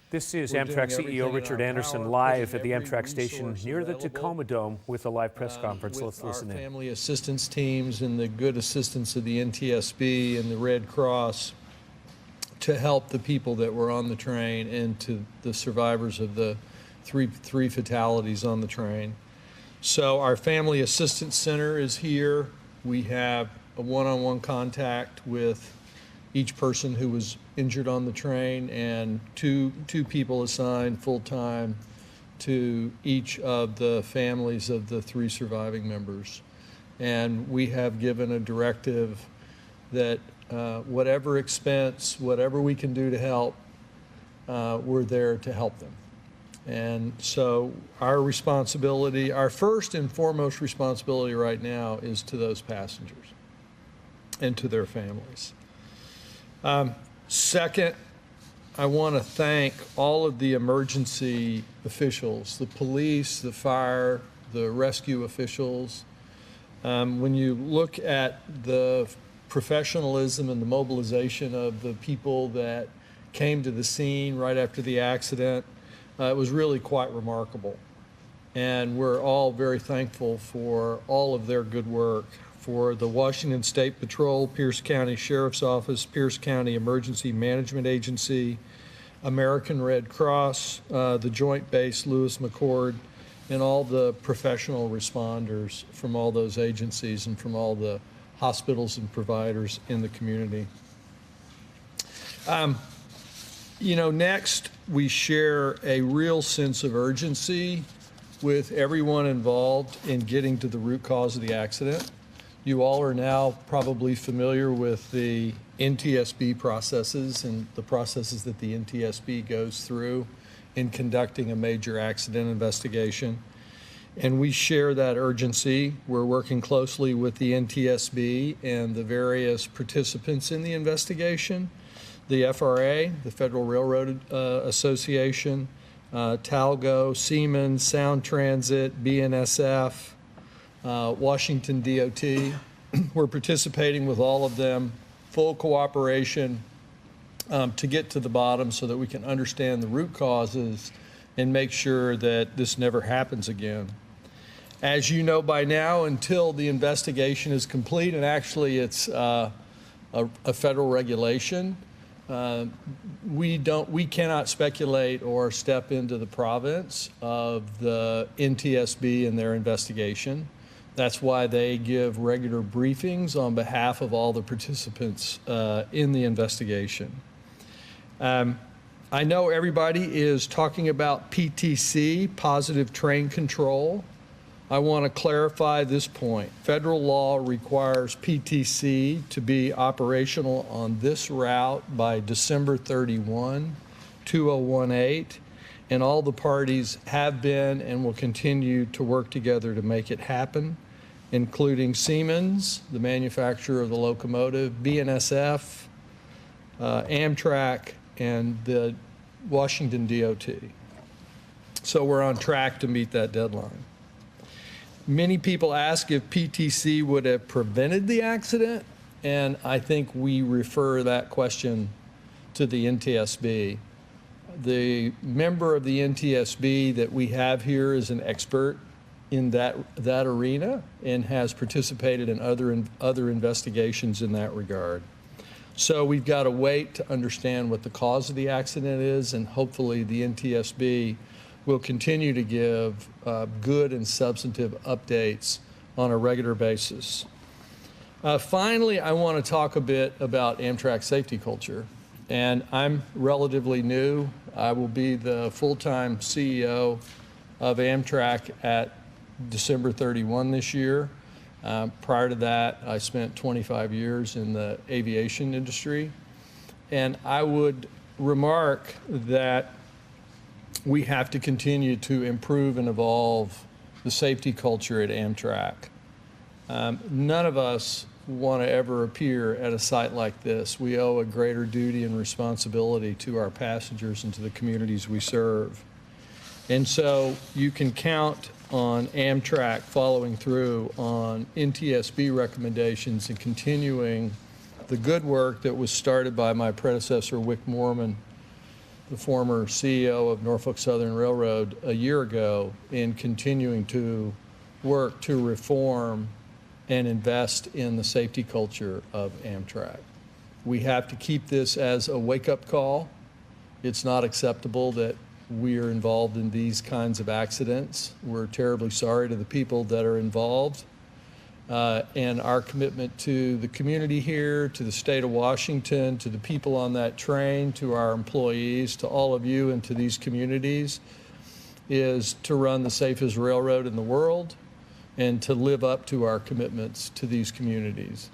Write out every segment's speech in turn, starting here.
This is We're Amtrak doing CEO everything in Richard our Anderson power, live putting at the every Amtrak station resource near the available, Tacoma Dome with a live press conference. Let's with listen our in. family assistance teams and the good assistance of the NTSB and the Red Cross to help the people that were on the train and to the survivors of the three fatalities on the train. So our Family Assistance Center is here. We have a one-on-one contact with each person who was injured on the train, and two people assigned full-time to each of the families of the 3 surviving members. And we have given a directive that whatever expense, whatever we can do to help, we're there to help them. And so our responsibility, our first and foremost responsibility right now is to those passengers and to their families. Second, I want to thank all of the emergency officials, the police, the fire, the rescue officials. When you look at the professionalism and the mobilization of the people that came to the scene right after the accident, it was really quite remarkable. And we're all very thankful for all of their good work. For the Washington State Patrol, Pierce County Sheriff's Office, Pierce County Emergency Management Agency, American Red Cross, the Joint Base Lewis McChord, and all the professional responders from all those agencies and from all the hospitals and providers in the community. Next, we share a real sense of urgency with everyone involved in getting to the root cause of the accident. You all are now probably familiar with the NTSB processes and the processes that the NTSB goes through in conducting a major accident investigation. And we share that urgency. We're working closely with the NTSB and the various participants in the investigation, the FRA, the Federal Railroad Association, Talgo, Siemens, Sound Transit, BNSF, Washington DOT. We're participating with all of them, full cooperation to get to the bottom so that we can understand the root causes and make sure that this never happens again. As you know by now, until the investigation is complete, and actually it's a federal regulation, we cannot speculate or step into the province of the NTSB and their investigation. That's why they give regular briefings on behalf of all the participants in the investigation. I know everybody is talking about PTC, positive train control. I want to clarify this point. Federal law requires PTC to be operational on this route by December 31, 2018, and all the parties have been and will continue to work together to make it happen, including Siemens, the manufacturer of the locomotive, BNSF, Amtrak, and the Washington DOT. So we're on track to meet that deadline. Many people ask if PTC would have prevented the accident, and I think we refer that question to the NTSB. The member of the NTSB that we have here is an expert in that arena and has participated in other investigations in that regard. So we've got to wait to understand what the cause of the accident is, and hopefully the NTSB will continue to give good and substantive updates on a regular basis. Finally, I want to talk a bit about Amtrak safety culture. And I'm relatively new. I will be the full-time CEO of Amtrak at December 31 this year. Prior to that, I spent 25 years in the aviation industry. And I would remark that we have to continue to improve and evolve the safety culture at Amtrak. None of us want to ever appear at a site like this. We owe a greater duty and responsibility to our passengers and to the communities we serve. And so you can count on Amtrak following through on NTSB recommendations and continuing the good work that was started by my predecessor, Wick Moorman, the former CEO of Norfolk Southern Railroad, a year ago in continuing to work to reform and invest in the safety culture of Amtrak. We have to keep this as a wake-up call. It's not acceptable that we are involved in these kinds of accidents. We're terribly sorry to the people that are involved. And our commitment to the community here, to the state of Washington, to the people on that train, to our employees, to all of you and to these communities is to run the safest railroad in the world and to live up to our commitments to these communities.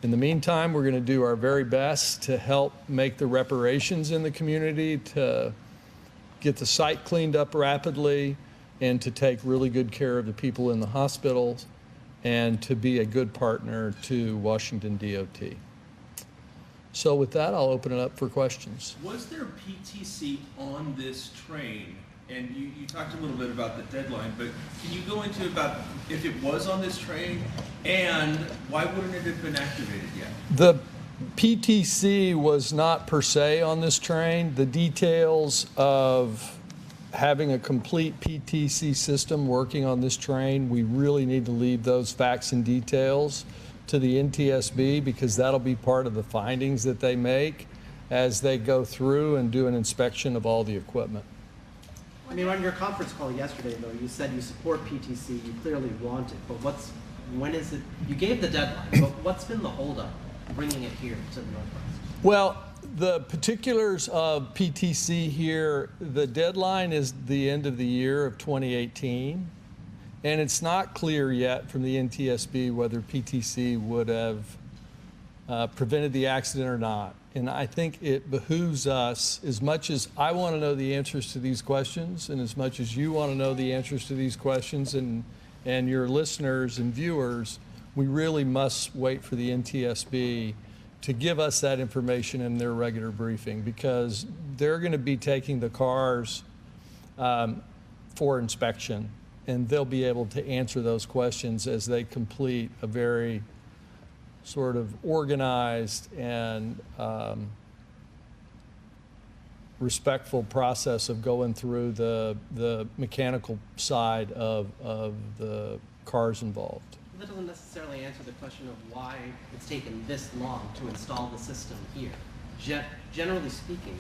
In the meantime, we're going to do our very best to help make the reparations in the community, to get the site cleaned up rapidly, and to take really good care of the people in the hospitals, and to be a good partner to Washington DOT. So with that, I'll open it up for questions. Was there PTC on this train? And you talked a little bit about the deadline, but can you go into about if it was on this train and why wouldn't it have been activated yet? The PTC was not per se on this train. The details of having a complete PTC system working on this train, we really need to leave those facts and details to the NTSB because that'll be part of the findings that they make as they go through and do an inspection of all the equipment. I mean, on your conference call yesterday, though, you said you support PTC, you clearly want it, but when is it, you gave the deadline, but what's been the holdup bringing it here to the Northwest? Well, the particulars of PTC here, the deadline is the end of the year of 2018, and it's not clear yet from the NTSB whether PTC would have prevented the accident or not. And I think it behooves us, as much as I want to know the answers to these questions, and as much as you want to know the answers to these questions, and your listeners and viewers, we really must wait for the NTSB to give us that information in their regular briefing, because they're going to be taking the cars for inspection, and they'll be able to answer those questions as they complete a very sort of organized and respectful process of going through the mechanical side of the cars involved. That doesn't necessarily answer the question of why it's taken this long to install the system here. Generally speaking,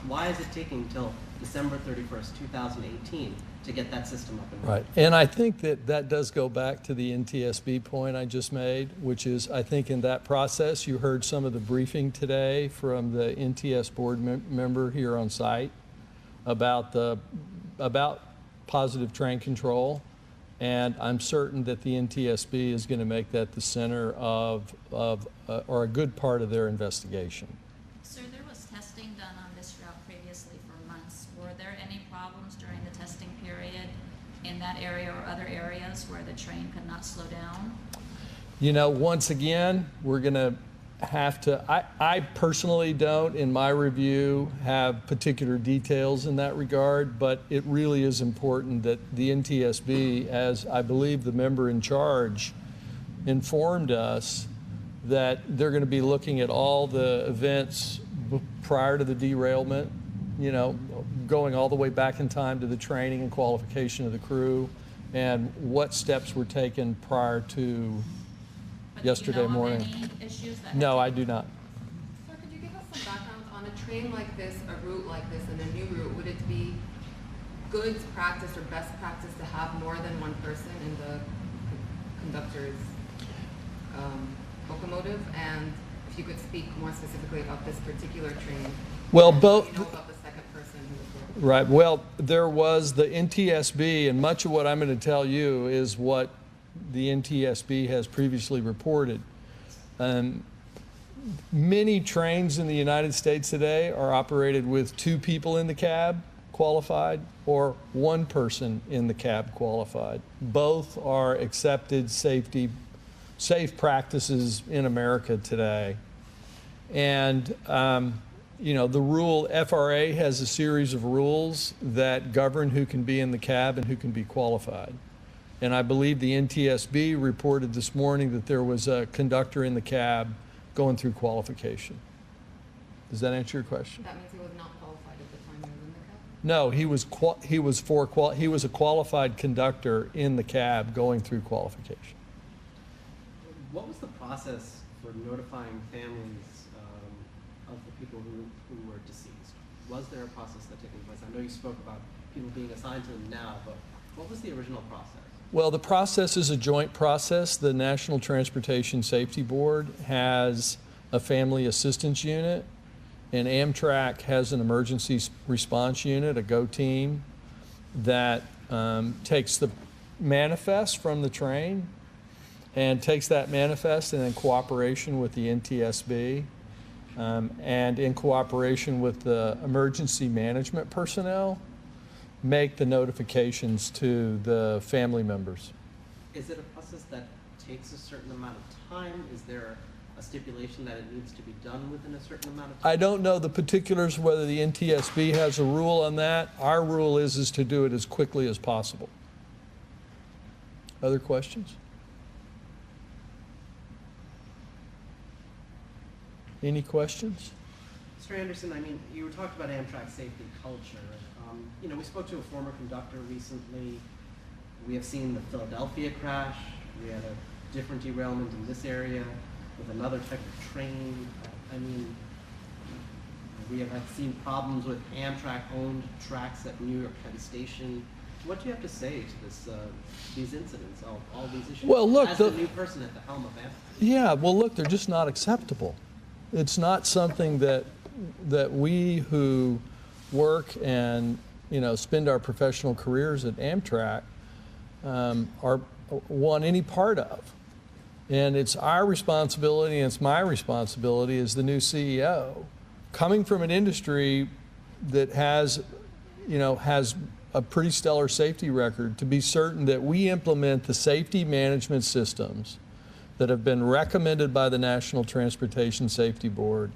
why is it taking until December 31st, 2018 to get that system up and running? Right, and I think that does go back to the NTSB point I just made, which is I think in that process you heard some of the briefing today from the NTS board member here on site about positive train control, and I'm certain that the NTSB is going to make that the center of or a good part of their investigation. Sir, there was testing done on this route previously for months. Were there any problems during the testing period in that area or other areas where the train could not slow down? You know, once again, we're going to have to, I personally don't, in my review, have particular details in that regard, but it really is important that the NTSB, as I believe the member in charge informed us, that they're going to be looking at all the events prior to the derailment, you know, going all the way back in time to the training and qualification of the crew, and what steps were taken prior to yesterday morning. Any issues that No, I do not. Sir, could you give us some background on a train like this, a route like this, and a new route? Would it be good practice or best practice to have more than one person in the conductor's locomotive? And if you could speak more specifically about this particular train. Well, and both. you know about the second person who was Right. Well, there was the NTSB, and much of what I'm going to tell you is what the NTSB has previously reported. Many trains in the United States today are operated with 2 people in the cab qualified or 1 person in the cab qualified. Both are accepted safe practices in America today. And you know, the rule, FRA has a series of rules that govern who can be in the cab and who can be qualified. And I believe the NTSB reported this morning that there was a conductor in the cab going through qualification. Does that answer your question? That means he was not qualified at the time No, he was a qualified conductor in the cab going through qualification. What was the process for notifying families of the people who were deceased? Was there a process that taking place? I know you spoke about people being assigned to them now, but what was the original process? Well, the process is a joint process. The National Transportation Safety Board has a family assistance unit, and Amtrak has an emergency response unit, a GO team, that takes the manifest from the train and takes that manifest, and in cooperation with the NTSB and in cooperation with the emergency management personnel, make the notifications to the family members. Is it a process that takes a certain amount of time? Is there a stipulation that it needs to be done within a certain amount of time? I don't know the particulars, whether the NTSB has a rule on that. Our rule is to do it as quickly as possible. Other questions? Any questions? Mr. Anderson, I mean, you were talking about Amtrak safety culture. You know, we spoke to a former conductor recently. We have seen the Philadelphia crash. We had a different derailment in this area with another type of train. I mean, we have seen problems with Amtrak-owned tracks at New York Penn Station. What do you have to say to these incidents, all these issues? Well, look, as the new person at the helm of Amtrak. Yeah, well, look, they're just not acceptable. It's not something that we who work and, you know, spend our professional careers at Amtrak want any part of. And it's our responsibility, and it's my responsibility as the new CEO, coming from an industry that has a pretty stellar safety record, to be certain that we implement the safety management systems that have been recommended by the National Transportation Safety Board,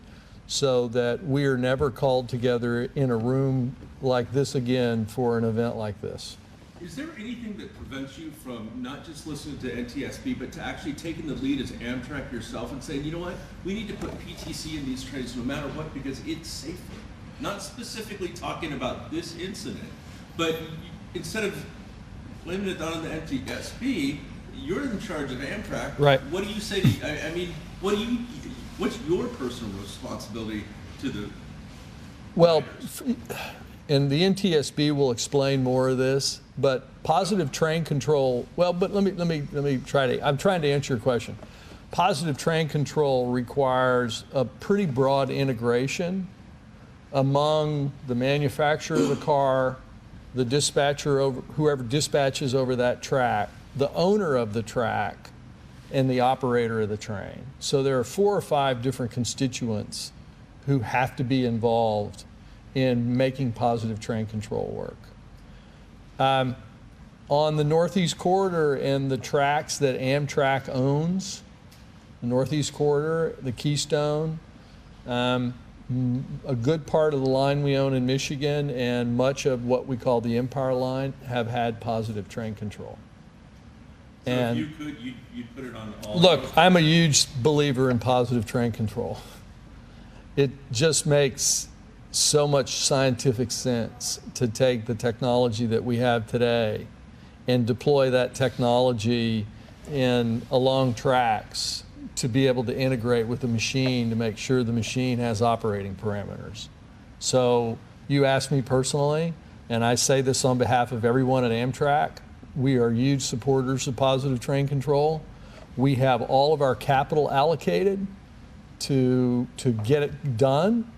so that we are never called together in a room like this again for an event like this. Is there anything that prevents you from not just listening to NTSB, but to actually taking the lead as Amtrak yourself and saying, you know what, we need to put PTC in these trains no matter what because it's safer? Not specifically talking about this incident, but instead of blaming it on the NTSB, you're in charge of Amtrak. Right. What do you say to, I mean, what's your personal responsibility to the Well, riders? and the NTSB will explain more of this, but positive train control, well, but let me try to, I'm trying to answer your question. Positive train control requires a pretty broad integration among the manufacturer of the car, the dispatcher, whoever dispatches over that track, the owner of the track, and the operator of the train. So there are 4 or 5 different constituents who have to be involved in making positive train control work. On the Northeast Corridor and the tracks that Amtrak owns, the Northeast Corridor, the Keystone, a good part of the line we own in Michigan and much of what we call the Empire Line have had positive train control. So And if you could, you'd put it on all. look, I'm a huge believer in positive train control. It just makes so much scientific sense to take the technology that we have today and deploy that technology along tracks to be able to integrate with the machine to make sure the machine has operating parameters. So you asked me personally, and I say this on behalf of everyone at Amtrak, we are huge supporters of positive train control. We have all of our capital allocated to get it done,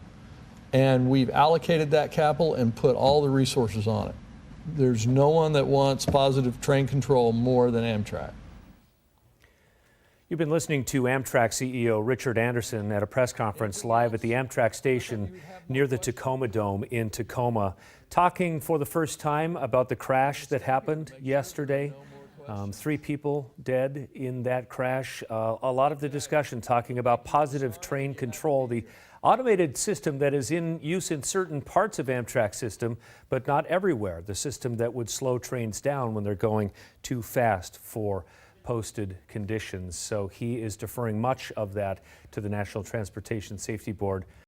and we've allocated that capital and put all the resources on it. There's no one that wants positive train control more than Amtrak. You've been listening to Amtrak CEO Richard Anderson at a press conference live at the Amtrak station near the Tacoma Dome in Tacoma, talking for the first time about the crash that happened yesterday. 3 people dead in that crash. A lot of the discussion talking about positive train control, the automated system that is in use in certain parts of Amtrak's system, but not everywhere. The system that would slow trains down when they're going too fast for posted conditions. So he is deferring much of that to the National Transportation Safety Board.